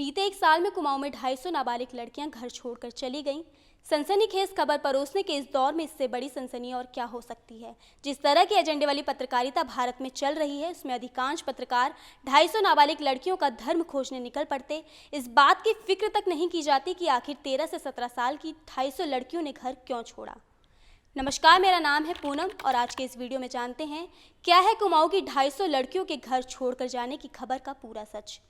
बीते एक साल में कुमाऊं में 250 नाबालिग लड़कियां घर छोड़कर चली गईं। सनसनीखेज खबर परोसने के इस दौर में इससे बड़ी सनसनी और क्या हो सकती है। जिस तरह की एजेंडे वाली पत्रकारिता भारत में चल रही है, उसमें अधिकांश पत्रकार 250 नाबालिग लड़कियों का धर्म खोजने निकल पड़ते। इस बात की फिक्र तक नहीं की जाती कि आखिर 13 से 17 साल की 250 लड़कियों ने घर क्यों छोड़ा। नमस्कार, मेरा नाम है पूनम और आज के इस वीडियो में जानते हैं क्या है कुमाऊं की 250 लड़कियों के घर छोड़कर जाने की खबर का पूरा सच।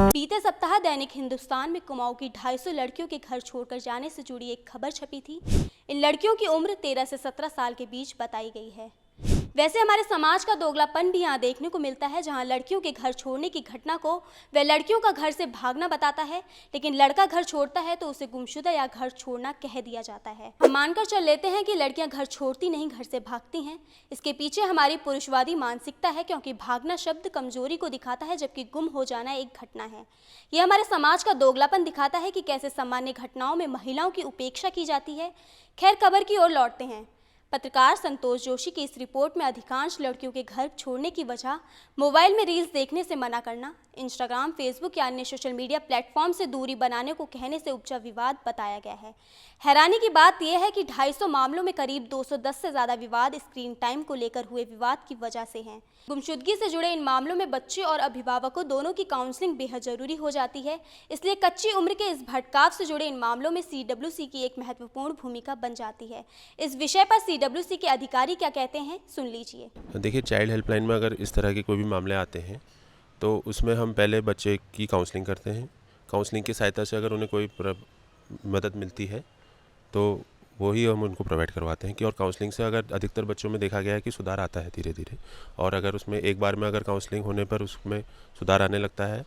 बीते सप्ताह दैनिक हिंदुस्तान में कुमाऊं की 250 लड़कियों के घर छोड़कर जाने से जुड़ी एक खबर छपी थी। इन लड़कियों की उम्र 13 से 17 साल के बीच बताई गई है। वैसे हमारे समाज का दोगलापन भी यहाँ देखने को मिलता है, जहाँ लड़कियों के घर छोड़ने की घटना को वह लड़कियों का घर से भागना बताता है, लेकिन लड़का घर छोड़ता है तो उसे गुमशुदा या घर छोड़ना कह दिया जाता है। हम मानकर चल लेते हैं कि लड़कियां घर छोड़ती नहीं, घर से भागती हैं। इसके पीछे हमारी पुरुषवादी मानसिकता है, क्योंकि भागना शब्द कमजोरी को दिखाता है, जबकि गुम हो जाना एक घटना है। यह हमारे समाज का दोगलापन दिखाता है कि कैसे सामान्य घटनाओं में महिलाओं की उपेक्षा की जाती है। खैर, खबर की ओर लौटते हैं। पत्रकार संतोष जोशी की इस रिपोर्ट में अधिकांश लड़कियों के घर छोड़ने की वजह मोबाइल में रील्स देखने से मना करना, इंस्टाग्राम, फेसबुक या अन्य सोशल मीडिया प्लेटफॉर्म से दूरी बनाने को कहने से उपजा विवाद बताया गया है। हैरानी की बात यह है कि 250 मामलों में करीब 210 से ज़्यादा विवाद स्क्रीन टाइम को लेकर हुए विवाद की वजह से हैं। गुमशुदगी से जुड़े इन मामलों में बच्चे और अभिभावकों दोनों की काउंसलिंग बेहद जरूरी हो जाती है। इसलिए कच्ची उम्र के इस भटकाव से जुड़े इन मामलों में CWC की एक महत्वपूर्ण भूमिका बन जाती है। इस विषय पर CWC के अधिकारी क्या कहते हैं, सुन लीजिए। देखिए, चाइल्ड हेल्पलाइन में अगर इस तरह के कोई भी मामले आते हैं तो उसमें हम पहले बच्चे की काउंसलिंग करते हैं। काउंसलिंग की सहायता से अगर उन्हें कोई मदद मिलती है तो वही हम उनको प्रोवाइड करवाते हैं कि और काउंसलिंग से अगर अधिकतर बच्चों में देखा गया है कि सुधार आता है धीरे धीरे, और अगर उसमें एक बार में अगर काउंसलिंग होने पर उसमें सुधार आने लगता है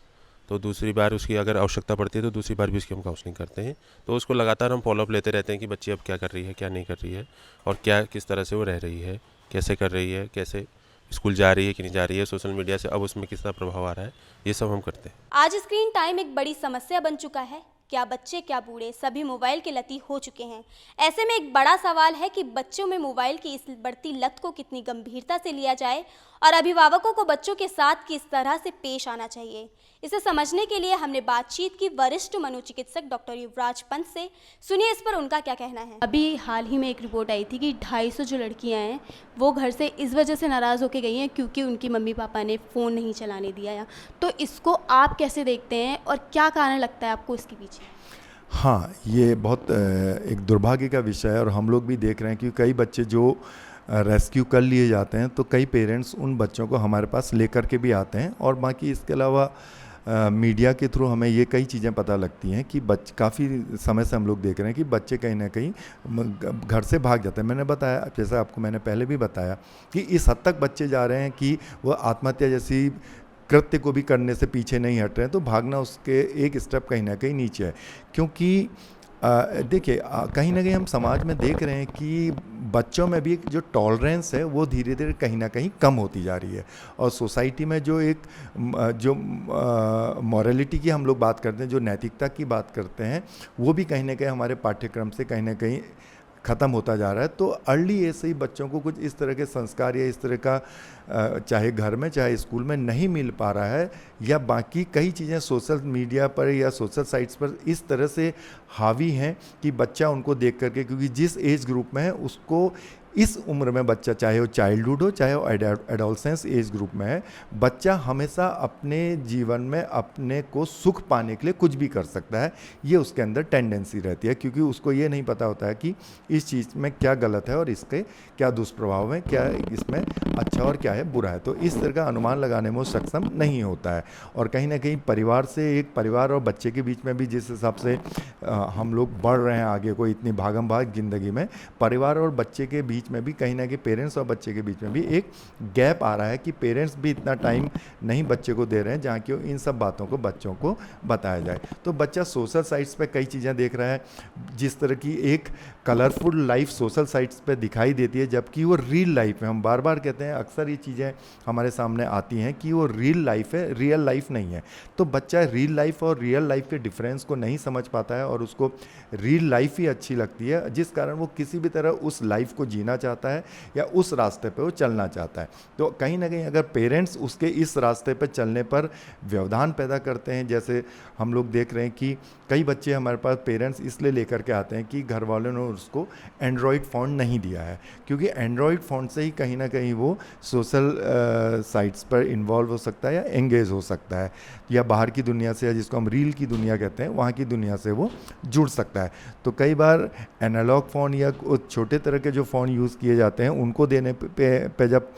तो दूसरी बार उसकी अगर आवश्यकता पड़ती है तो दूसरी बार भी उसकी हम काउंसलिंग करते हैं। तो उसको लगातार हम फॉलोअप लेते रहते हैं कि बच्ची अब क्या कर रही है, क्या नहीं कर रही है, और क्या किस तरह से वो रह रही है, कैसे कर रही है, कैसे स्कूल जा रही है कि नहीं जा रही है, सोशल मीडिया से अब उसमें कितना प्रभाव आ रहा है, ये सब हम करते हैं। आज स्क्रीन टाइम एक बड़ी समस्या बन चुका है। क्या बच्चे क्या बूढ़े सभी मोबाइल के लती हो चुके हैं। ऐसे में एक बड़ा सवाल है कि बच्चों में मोबाइल की इस बढ़ती लत को कितनी गंभीरता से लिया जाए और अभिभावकों को बच्चों के साथ किस तरह से पेश आना चाहिए। इसे समझने के लिए हमने बातचीत की वरिष्ठ मनोचिकित्सक डॉक्टर युवराज पंत से। सुनिए इस पर उनका क्या कहना है। अभी हाल ही में एक रिपोर्ट आई थी कि 250 जो लड़कियां हैं वो घर से इस वजह से नाराज़ होकर गई हैं क्योंकि उनकी मम्मी पापा ने फ़ोन नहीं चलाने दिया। तो इसको आप कैसे देखते हैं और क्या कारण लगता है आपको इसके पीछे? हाँ, ये बहुत एक दुर्भाग्य का विषय है और हम लोग भी देख रहे हैं कि कई बच्चे जो रेस्क्यू कर लिए जाते हैं तो कई पेरेंट्स उन बच्चों को हमारे पास लेकर के भी आते हैं। और बाकी इसके अलावा मीडिया के थ्रू हमें ये कई चीज़ें पता लगती हैं कि काफ़ी समय से हम लोग देख रहे हैं कि बच्चे कहीं ना कहीं घर से भाग जाते हैं। मैंने बताया, जैसा आपको मैंने पहले भी बताया, कि इस हद तक बच्चे जा रहे हैं कि वो आत्महत्या जैसी कृत्य को भी करने से पीछे नहीं हट रहे हैं। तो भागना उसके एक स्टेप कहीं ना कहीं नीचे है, क्योंकि देखिए कहीं ना कहीं हम समाज में देख रहे हैं कि बच्चों में भी एक जो टॉलरेंस है वो धीरे धीरे कहीं ना कहीं कम होती जा रही है। और सोसाइटी में जो एक जो मॉरलिटी की हम लोग बात करते हैं, जो नैतिकता की बात करते हैं, वो भी कहीं ना कहीं हमारे पाठ्यक्रम से कहीं ना कहीं ख़त्म होता जा रहा है। तो अर्ली एज से ही बच्चों को कुछ इस तरह के संस्कार या इस तरह का चाहे घर में चाहे स्कूल में नहीं मिल पा रहा है, या बाकी कई चीज़ें सोशल मीडिया पर या सोशल साइट्स पर इस तरह से हावी हैं कि बच्चा उनको देख करके, क्योंकि जिस एज ग्रुप में है उसको इस उम्र में बच्चा, चाहे वो चाइल्डहुड हो चाहे वो एडोलसेंस एज ग्रुप में है, बच्चा हमेशा अपने जीवन में अपने को सुख पाने के लिए कुछ भी कर सकता है। ये उसके अंदर टेंडेंसी रहती है, क्योंकि उसको ये नहीं पता होता है कि इस चीज़ में क्या गलत है और इसके क्या दुष्प्रभाव हैं, क्या इसमें अच्छा और क्या है बुरा है। तो इस तरह का अनुमान लगाने में वो सक्षम नहीं होता है। और कहीं ना कहीं परिवार से, एक परिवार और बच्चे के बीच में भी जिस हिसाब से हम लोग बढ़ रहे हैं आगे, कोई इतनी भागम भाग ज़िंदगी में, परिवार और बच्चे के बीच में भी कहीं ना कहीं पेरेंट्स और बच्चे के बीच में भी एक गैप आ रहा है कि पेरेंट्स भी इतना टाइम नहीं बच्चे को दे रहे हैं जहाँ कि इन सब बातों को बच्चों को बताया जाए। तो बच्चा सोशल साइट्स पे कई चीज़ें देख रहा है, जिस तरह की एक कलरफुल लाइफ सोशल साइट्स पे दिखाई देती है, जबकि वो रियल लाइफ है। हम बार बार कहते हैं, अक्सर ये चीज़ें हमारे सामने आती हैं कि वो रियल लाइफ है, रियल लाइफ नहीं है। तो बच्चा रियल लाइफ और रियल लाइफ के डिफरेंस को नहीं समझ पाता है और उसको रियल लाइफ ही अच्छी लगती है, जिस कारण वो किसी भी तरह उस लाइफ को जीना जीना चाहता है या उस रास्ते पे वो चलना चाहता है। तो कहीं ना कहीं अगर पेरेंट्स उसके इस रास्ते पे चलने पर व्यवधान पैदा करते हैं, जैसे हम लोग देख रहे हैं कि कई बच्चे हमारे पास पेरेंट्स इसलिए लेकर के आते हैं कि घर वालों ने उसको एंड्रॉयड फ़ोन नहीं दिया है, क्योंकि एंड्रॉयड फ़ोन से ही कहीं ना कहीं वो सोशल साइट्स पर इन्वॉल्व हो सकता है या एंगेज हो सकता है, या बाहर की दुनिया से, या जिसको हम रील की दुनिया कहते हैं, वहाँ की दुनिया से वो जुड़ सकता है। तो कई बार एनालॉग फ़ोन या छोटे तरह के जो फ़ोन यूज़ किए जाते हैं उनको देने पे जब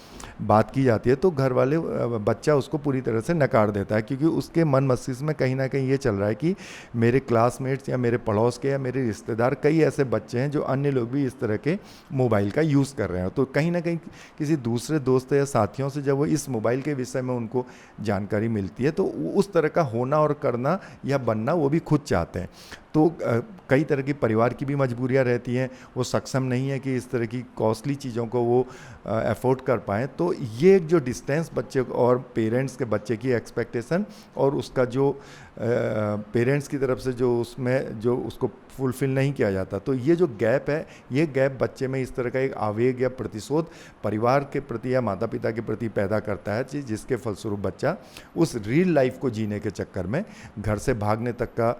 बात की जाती है तो घर वाले बच्चा उसको पूरी तरह से नकार देता है, क्योंकि उसके मन मस्तिष्क में कहीं ना कहीं ये चल रहा है कि मेरे क्लासमेट्स या मेरे पड़ोस के या मेरे रिश्तेदार कई ऐसे बच्चे हैं जो अन्य लोग भी इस तरह के मोबाइल का यूज़ कर रहे हैं। तो कहीं ना कहीं किसी दूसरे दोस्त या साथियों से जब वो इस मोबाइल के विषय में उनको जानकारी मिलती है तो उस तरह का होना और करना या बनना वो भी खुद चाहते हैं। तो कई तरह की परिवार की भी मजबूरियां रहती हैं, वो सक्षम नहीं है कि इस तरह की कॉस्टली चीज़ों को वो अफोर्ड कर पाएँ। तो ये जो डिस्टेंस बच्चे और पेरेंट्स के बच्चे की एक्सपेक्टेशन और उसका जो पेरेंट्स की तरफ से जो उसमें जो उसको फुलफ़िल नहीं किया जाता, तो ये जो गैप है, ये गैप बच्चे में इस तरह का एक आवेग या प्रतिशोध परिवार के प्रति या माता पिता के प्रति पैदा करता है, जिसके फलस्वरूप बच्चा उस रियल लाइफ को जीने के चक्कर में घर से भागने तक का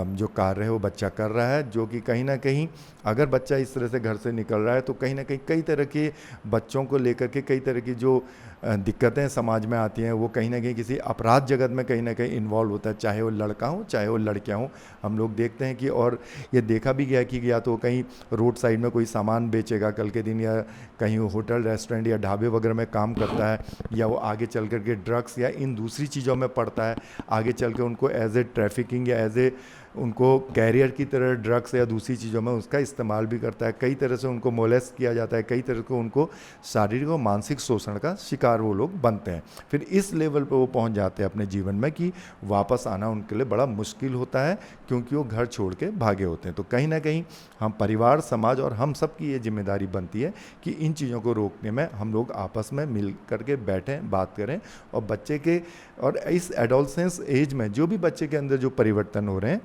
जो कार्य है वो बच्चा कर रहा है, जो कि कहीं ना कहीं अगर बच्चा इस तरह से घर से निकल रहा है तो कहीं ना कहीं कई तरह के बच्चों को लेकर के कई तरह की जो दिक्कतें समाज में आती हैं वो कहीं ना कहीं किसी अपराध जगत में कहीं ना कहीं इन्वॉल्व होता है, चाहे वो लड़का हो चाहे वो लड़कियां हो। हम लोग देखते हैं कि, और ये देखा भी गया कि या तो कहीं रोड साइड में कोई सामान बेचेगा कल के दिन, या कहीं वो होटल रेस्टोरेंट या ढाबे वगैरह में काम करता है, या वो आगे चल कर के ड्रग्स या इन दूसरी चीज़ों में पड़ता है, आगे चल के उनको एज ए ट्रैफिकिंग या एज ए उनको कैरियर की तरह ड्रग्स या दूसरी चीज़ों में उसका इस्तेमाल भी करता है। कई तरह से उनको मोलेस्ट किया जाता है, कई तरह से उनको शारीरिक और मानसिक शोषण का शिकार वो लोग बनते हैं। फिर इस लेवल पर वो पहुंच जाते हैं अपने जीवन में कि वापस आना उनके लिए बड़ा मुश्किल होता है, क्योंकि वो घर छोड़ के भागे होते हैं। तो कहीं ना कहीं हम परिवार, समाज और हम सब की ये जिम्मेदारी बनती है कि इन चीज़ों को रोकने में हम लोग आपस में मिल करके बैठें, बात करें, और बच्चे के और इस एडोलसेंस एज में जो भी बच्चे के अंदर जो परिवर्तन हो रहे हैं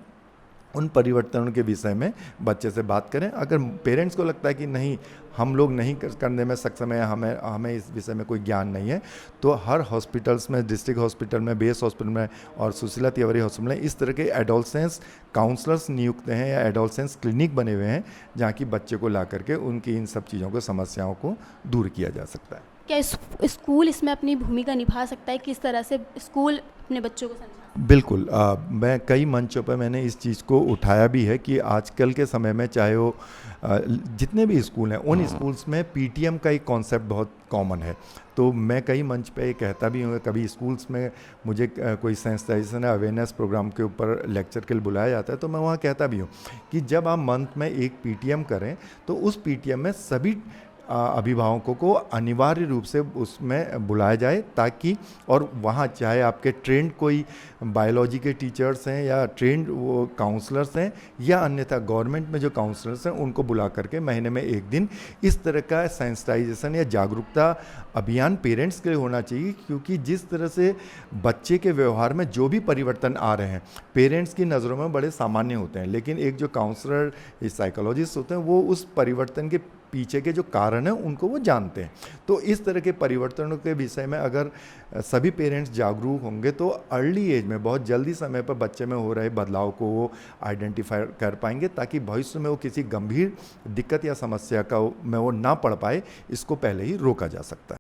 उन परिवर्तनों के विषय में बच्चे से बात करें। अगर पेरेंट्स को लगता है कि नहीं, हम लोग नहीं करने में सक्षम है, हमें इस विषय में कोई ज्ञान नहीं है, तो हर हॉस्पिटल्स में, डिस्ट्रिक्ट हॉस्पिटल में, बेस हॉस्पिटल में और सुशीला तिवारी हॉस्पिटल में इस तरह के एडोलसेंस काउंसलर्स नियुक्त हैं या एडोलसेंस क्लिनिक बने हुए हैं, जहाँ की बच्चे को ला करके उनकी इन सब चीज़ों को, समस्याओं को दूर किया जा सकता है। क्या स्कूल इसमें अपनी भूमिका निभा सकता है? किस तरह से स्कूल अपने बच्चों को समझा? बिल्कुल, मैं कई मंचों पर मैंने इस चीज़ को उठाया भी है कि आजकल के समय में चाहे वो जितने भी स्कूल हैं उन स्कूल्स में पीटीएम का एक कॉन्सेप्ट बहुत कॉमन है। तो मैं कई मंच पे ये कहता भी हूँ, कभी स्कूल्स में मुझे कोई सेंसिटाइजेशन या अवेयरनेस प्रोग्राम के ऊपर लेक्चर के लिए बुलाया जाता है तो मैं वहाँ कहता भी हूँ कि जब आप मंथ में एक पीटीएम करें तो उस पीटीएम में सभी अभिभावकों को अनिवार्य रूप से उसमें बुलाया जाए, ताकि और वहाँ चाहे आपके ट्रेंड कोई बायोलॉजी के टीचर्स हैं या ट्रेंड वो काउंसलर्स हैं या अन्यथा गवर्नमेंट में जो काउंसलर्स हैं उनको बुला करके महीने में एक दिन इस तरह का सेंसिटाइजेशन या जागरूकता अभियान पेरेंट्स के लिए होना चाहिए। क्योंकि जिस तरह से बच्चे के व्यवहार में जो भी परिवर्तन आ रहे हैं पेरेंट्स की नज़रों में बड़े सामान्य होते हैं, लेकिन एक जो काउंसलर साइकोलॉजिस्ट होते हैं वो उस परिवर्तन के पीछे के जो कारण हैं उनको वो जानते हैं। तो इस तरह के परिवर्तनों के विषय में अगर सभी पेरेंट्स जागरूक होंगे तो अर्ली एज में, बहुत जल्दी समय पर बच्चे में हो रहे बदलाव को वो आइडेंटिफाई कर पाएंगे, ताकि भविष्य में वो किसी गंभीर दिक्कत या समस्या का में वो ना पड़ पाए, इसको पहले ही रोका जा सकता है।